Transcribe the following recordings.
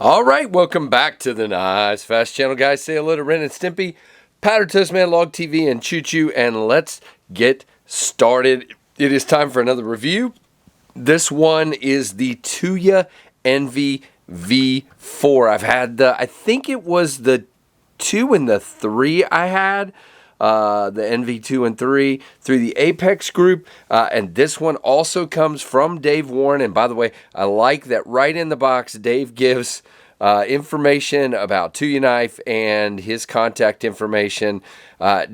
All right, welcome back to the KnivesFAST channel, guys. Say hello to Ren and Stimpy, Powder Toast Man, Log TV, and Choo Choo, and let's get started. It is time for another review. This one is the Tuya Envy V4. I've had I think it was the 2 and the 3 I had. The Envy 2 and 3 through the Apex group, and this one also comes from Dave Warren. And by the way, I like that right in the box Dave gives information about Tuya Knife and his contact information.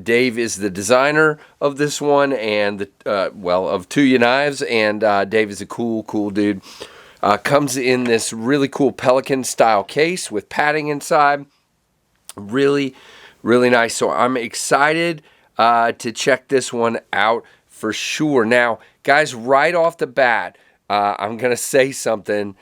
Dave is the designer of this one and of Tuya Knives, and Dave is a cool dude. Comes in this really cool Pelican style case with padding inside. Really nice. So I'm excited to check this one out for sure. Now, guys, right off the bat, I'm going to say something.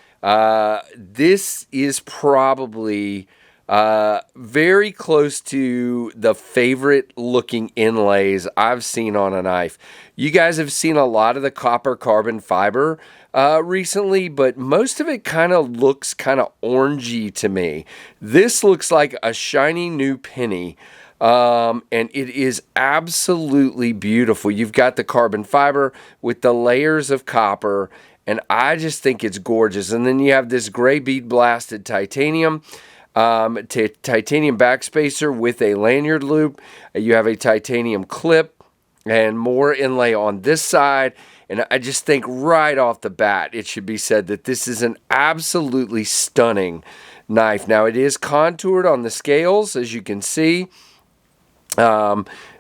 This is probably very close to the favorite looking inlays I've seen on a knife. You guys have seen a lot of the copper carbon fiber recently, but most of it kind of looks kind of orangey to me. This looks like a shiny new penny, and it is absolutely beautiful. You've got the carbon fiber with the layers of copper, and I just think it's gorgeous. And then you have this gray bead blasted titanium. Titanium backspacer with a lanyard loop. You have a titanium clip and more inlay on this side. And I just think right off the bat, it should be said that this is an absolutely stunning knife. Now, it is contoured on the scales, as you can see.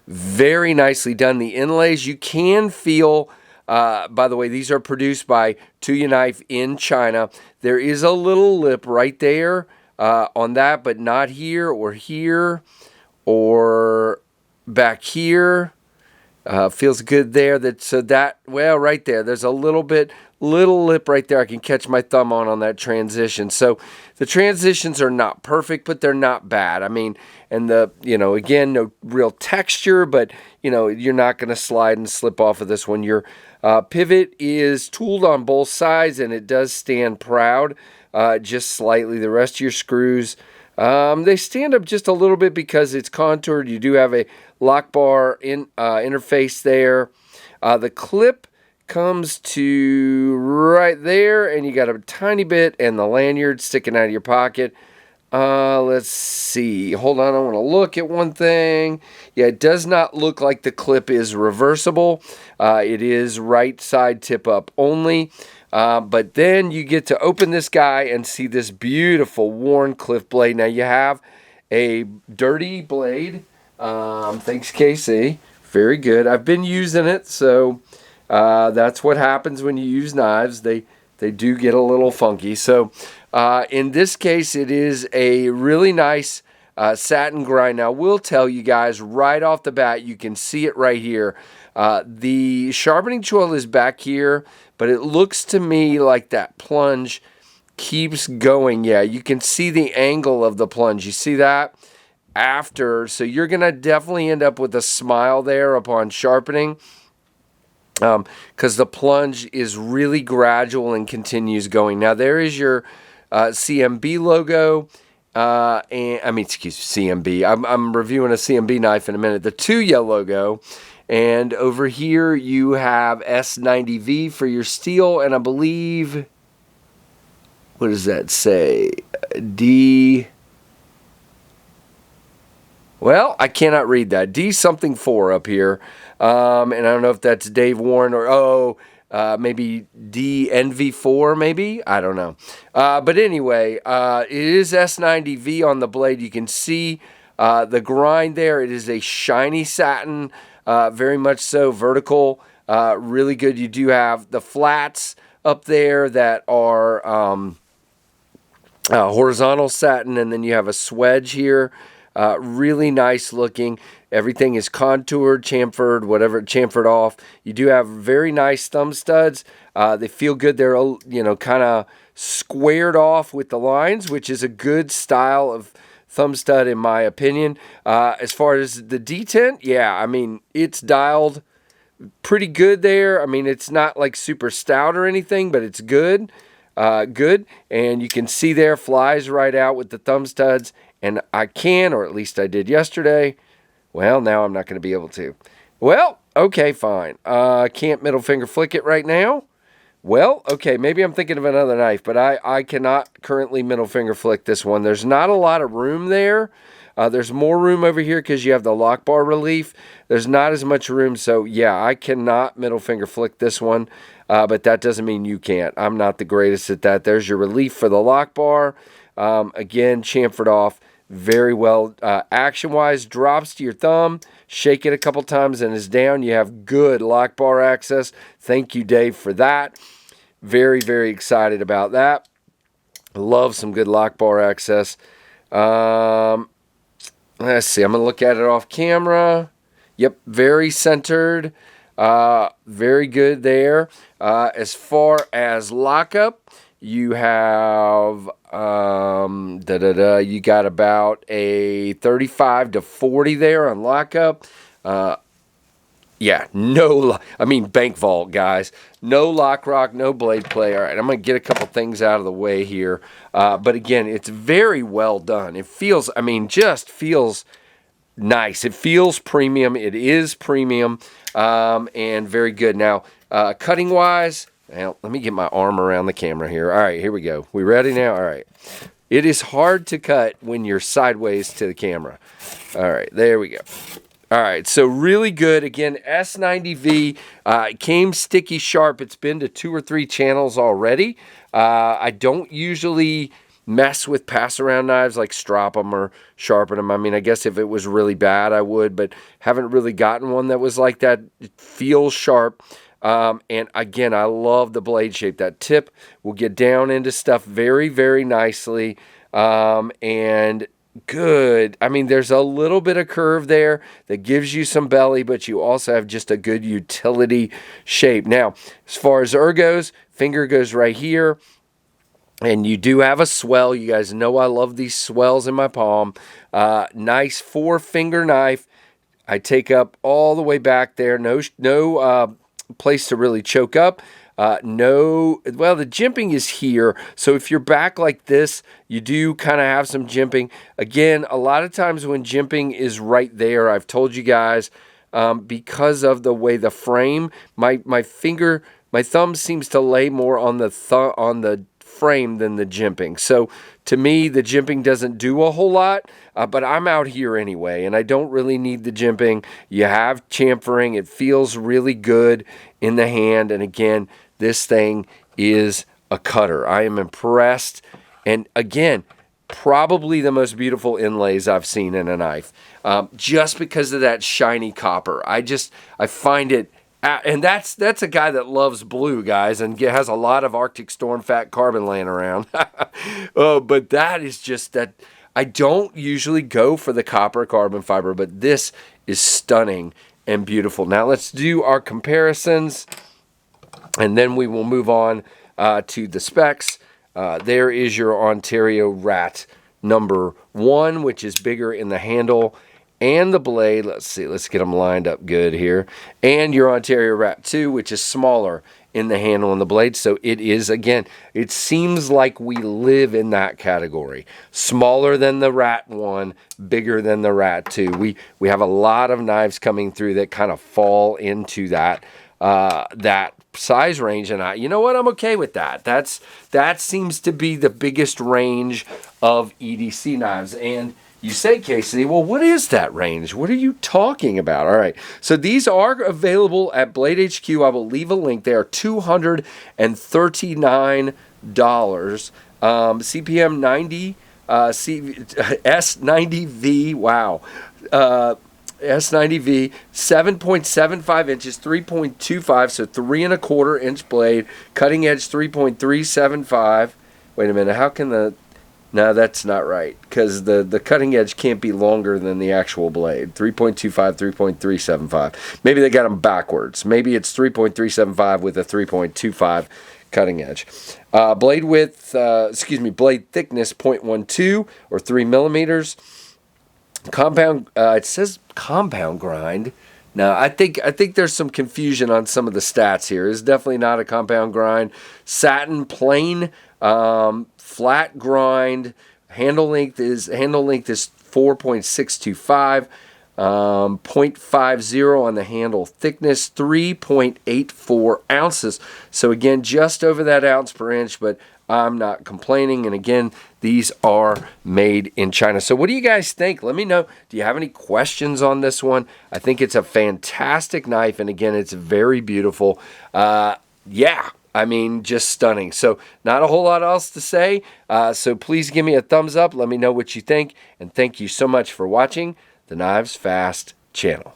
Very nicely done. The inlays, you can feel, by the way, these are produced by Tuya Knife in China. There is a little lip right there on that, but not here or back here. Feels good there. Right there. There's a little lip right there. I can catch my thumb on that transition. So the transitions are not perfect, but they're not bad. I mean, and again, no real texture, but you're not going to slide and slip off of this one. Your pivot is tooled on both sides, and it does stand proud, just slightly. The rest of your screws, they stand up just a little bit because it's contoured. You do have a lock bar interface there. The clip comes to right there, and you got a tiny bit, and the lanyard sticking out of your pocket. Let's see. Hold on, I want to look at one thing. Yeah, it does not look like the clip is reversible. It is right side tip up only. But then you get to open this guy and see this beautiful worn cliff blade. Now you have a dirty blade. Thanks, KC. Very good. I've been using it, so that's what happens when you use knives. They do get a little funky. So in this case, it is a really nice satin grind. Now, we'll tell you guys right off the bat, you can see it right here. The sharpening choil is back here, but it looks to me like that plunge keeps going. Yeah, you can see the angle of the plunge. You see that? So you're going to definitely end up with a smile there upon sharpening, because the plunge is really gradual and continues going. Now, there is your CMB logo, CMB. I'm reviewing a CMB knife in a minute. The Tuya logo. And over here you have S90V for your steel, and I believe, what does that say? Well, I cannot read that. D something 4 up here. And I don't know if that's Dave Warren or, maybe D Envy 4 maybe? I don't know. But anyway, it is S90V on the blade. You can see the grind there. It is a shiny satin, very much so, vertical, really good. You do have the flats up there that are horizontal satin, and then you have a swedge here. Really nice looking. Everything is contoured, chamfered, chamfered off. You do have very nice thumb studs. They feel good. They're, kind of squared off with the lines, which is a good style of thumb stud in my opinion. As far as the detent, yeah, I mean, it's dialed pretty good there. I mean, it's not like super stout or anything, but it's good. good. And you can see there, flies right out with the thumb studs. And I can, or at least I did yesterday. Well, now I'm not going to be able to. Well, okay, fine. Can't middle finger flick it right now. Well, okay, maybe I'm thinking of another knife, but I cannot currently middle finger flick this one. There's not a lot of room there. There's more room over here because you have the lock bar relief. There's not as much room, so yeah, I cannot middle finger flick this one, but that doesn't mean you can't. I'm not the greatest at that. There's your relief for the lock bar. Again, chamfered off very well. Action-wise, drops to your thumb, shake it a couple times and is down. You have good lock bar access. Thank you, Dave, for that. Very, very excited about that. Love some good lock bar access. Let's see. I'm going to look at it off camera. Yep, very centered. Very good there. As far as lockup, you have you got about a 35 to 40 there on lockup. Yeah, bank vault, guys. No lock rock, no blade play. All right, I'm going to get a couple things out of the way here. But again, it's very well done. It feels, just feels nice. It feels premium. It is premium and very good. Now, cutting-wise, well, let me get my arm around the camera here. All right, here we go. We ready now? All right. It is hard to cut when you're sideways to the camera. All right, there we go. All right, so really good. Again, S90V came sticky sharp. It's been to 2 or 3 channels already. I don't usually mess with pass-around knives like strop them or sharpen them. I guess if it was really bad, I would, but haven't really gotten one that was like that. It feels sharp. And again, I love the blade shape. That tip will get down into stuff very, very nicely. And good. There's a little bit of curve there that gives you some belly, but you also have just a good utility shape. Now, as far as goes, finger goes right here. And you do have a swell. You guys know I love these swells in my palm. Nice 4-finger knife. I take up all the way back there. No place to really choke up. The jimping is here. So if you're back like this, you do kind of have some jimping. Again, a lot of times when jimping is right there, I've told you guys, because of the way the frame, my thumb seems to lay more on the frame than the jimping. So to me, the jimping doesn't do a whole lot, but I'm out here anyway, and I don't really need the jimping. You have chamfering. It feels really good in the hand, and again, this thing is a cutter. I am impressed, and again, probably the most beautiful inlays I've seen in a knife, just because of that shiny copper. I find it. And that's a guy that loves blue, guys, and has a lot of Arctic Storm Fat carbon laying around. But that is just that. I don't usually go for the copper carbon fiber, but this is stunning and beautiful. Now let's do our comparisons, and then we will move on to the specs. There is your Ontario Rat number 1, which is bigger in the handle and the blade. Let's see, let's get them lined up good here. And your Ontario Rat 2, which is smaller in the handle and the blade. So it is, again, it seems like we live in that category. Smaller than the Rat 1, bigger than the Rat 2. We have a lot of knives coming through that kind of fall into that size range, and you know what? I'm okay with that. That seems to be the biggest range of EDC knives. And you say, Casey, well, what is that range? What are you talking about? All right. So these are available at BladeHQ. I will leave a link. They are $239. CPM 90, S90V. Wow. S90V, 7.75 inches, 3.25, so 3¼ inch blade, cutting edge 3.375. Wait a minute, how can no, that's not right, because the cutting edge can't be longer than the actual blade. 3.25, 3.375. Maybe they got them backwards. Maybe it's 3.375 with a 3.25 cutting edge. Blade width, blade thickness 0.12 or 3 millimeters. Compound, it says compound grind. Now, I think there's some confusion on some of the stats here. It's definitely not a compound grind. Satin, plain, flat grind. Handle length is 4.625. 0.50 on the handle thickness, 3.84 ounces. So again, just over that ounce per inch, but I'm not complaining. And again, these are made in China. So what do you guys think? Let me know. Do you have any questions on this one? I think it's a fantastic knife. And again, it's very beautiful. Yeah. I mean, just stunning. So not a whole lot else to say. So please give me a thumbs up. Let me know what you think. And thank you so much for watching the KnivesFAST channel.